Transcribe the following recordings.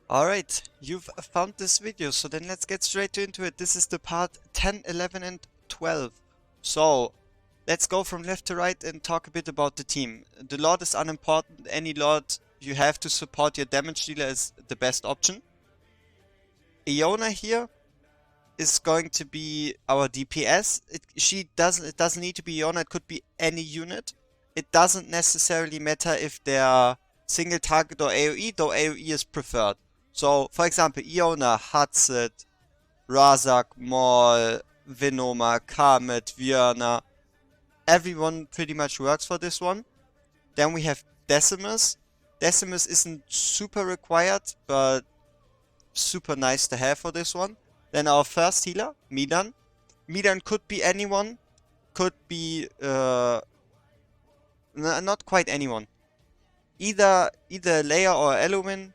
Alright, you've found this video, so then let's get straight into it. This is the part 10, 11 and 12. So, let's go from left to right and talk a bit about the team. The Lord is unimportant. Any Lord you have to support your damage dealer is the best option. Iona here is going to be our DPS. It doesn't need to be Iona, it could be any unit. It doesn't necessarily matter if they're single target or AoE, though AoE is preferred. So, for example, Iona, Hatset, Razak, Maul, Venoma, Karmet, Vierna. Everyone pretty much works for this one. Then we have Decimus. Decimus isn't super required, but super nice to have for this one. Then our first healer, Midan. Midan could be anyone. Could be, not quite anyone. Either Leia or Eluin.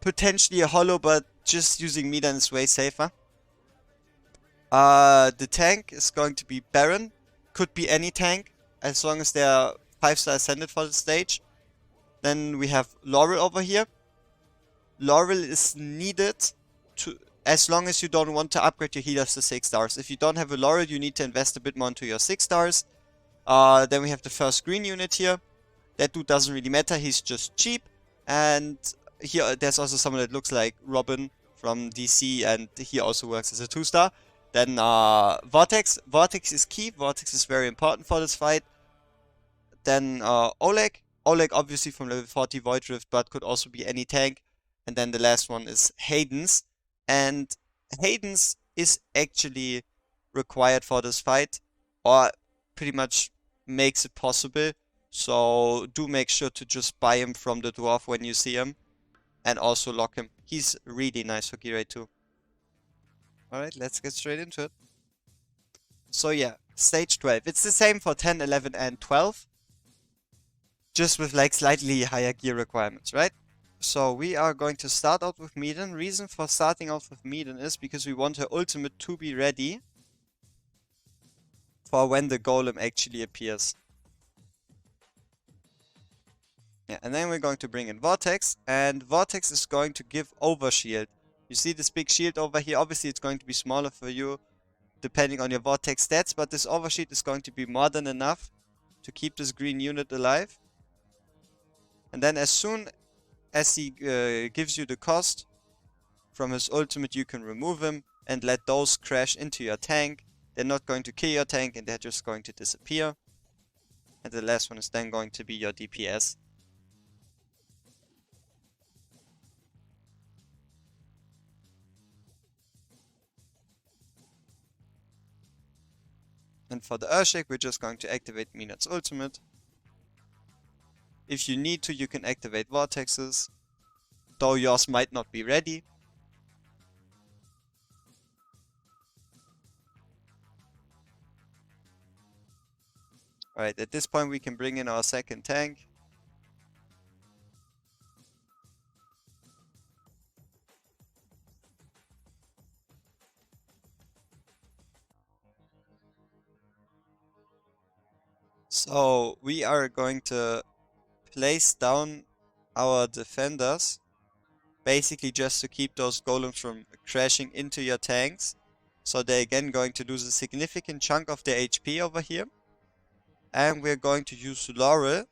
Potentially a Hollow, but just using Midan is way safer. The tank is going to be Baron. Could be any tank, as long as they're 5-star ascended for the stage. Then we have Laurel over here. Laurel is needed to, as long as you don't want to upgrade your healers to 6 stars. If you don't have a Laurel, you need to invest a bit more into your 6 stars. Then we have the first green unit here. That dude doesn't really matter, he's just cheap. And here there's also someone that looks like Robin from DC, and he also works as a 2-star. Then Vortex. Vortex is key. Vortex is very important for this fight. Then Oleg. Oleg obviously from level 40 Void Rift, but could also be any tank. And then the last one is Hayden's. And Hayden's is actually required for this fight, or pretty much makes it possible. So do make sure to just buy him from the dwarf when you see him. And also lock him. He's really nice for gear rate too. Alright, let's get straight into it. So yeah, stage 12. It's the same for 10, 11 and 12. Just with like slightly higher gear requirements, right? So we are going to start out with Medan. Reason for starting out with Medan is because we want her ultimate to be ready for when the golem actually appears. Yeah, and then we're going to bring in Vortex, and Vortex is going to give overshield. You see this big shield over here? Obviously it's going to be smaller for you, depending on your Vortex stats, but this overshield is going to be more than enough to keep this green unit alive. And then as soon as he gives you the cost from his ultimate, you can remove him and let those crash into your tank. They're not going to kill your tank, and they're just going to disappear. And the last one is then going to be your DPS. And for the Earthshake, we're just going to activate Minat's ultimate. If you need to, you can activate Vortexes, though yours might not be ready. Alright, at this point we can bring in our second tank. So we are going to place down our defenders, basically just to keep those golems from crashing into your tanks. So they're again going to lose a significant chunk of their HP over here. And we're going to use Laurel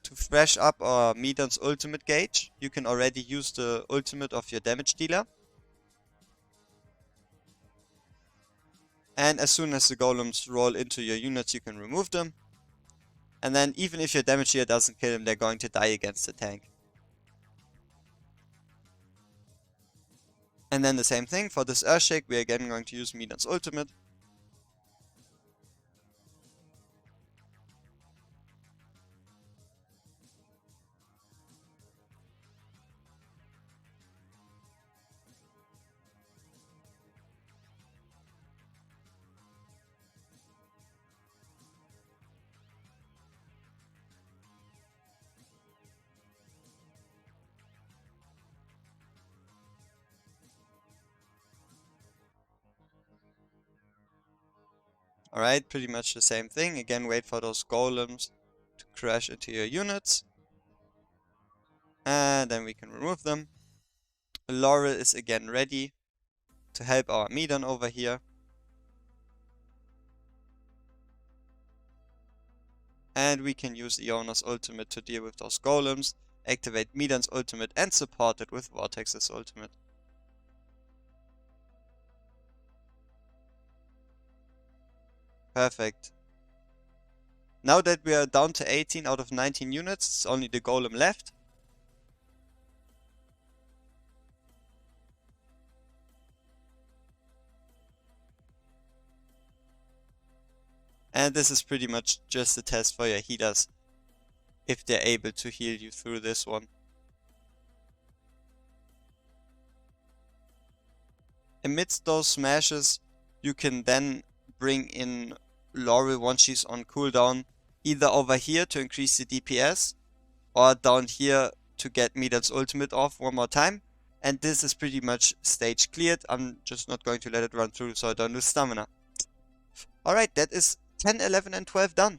to fresh up our Medan's ultimate gauge. You can already use the ultimate of your damage dealer. And as soon as the golems roll into your units, you can remove them. And then even if your damage dealer doesn't kill them, they're going to die against the tank. And then the same thing for this Earthshake, we're again going to use Medan's ultimate. Alright, pretty much the same thing. Again, wait for those golems to crash into your units. And then we can remove them. Laurel is again ready to help our Medan over here. And we can use Iona's ultimate to deal with those golems, activate Medan's ultimate and support it with Vortex's ultimate. Perfect. Now that we are down to 18 out of 19 units, it's only the golem left. And this is pretty much just a test for your healers, if they're able to heal you through this one. Amidst those smashes, you can then bring in Laurel once she's on cooldown, either over here to increase the DPS, or down here to get Medan's ultimate off one more time. And this is pretty much stage cleared. I'm just not going to let it run through so I don't lose stamina. Alright, that is 10, 11 and 12 done.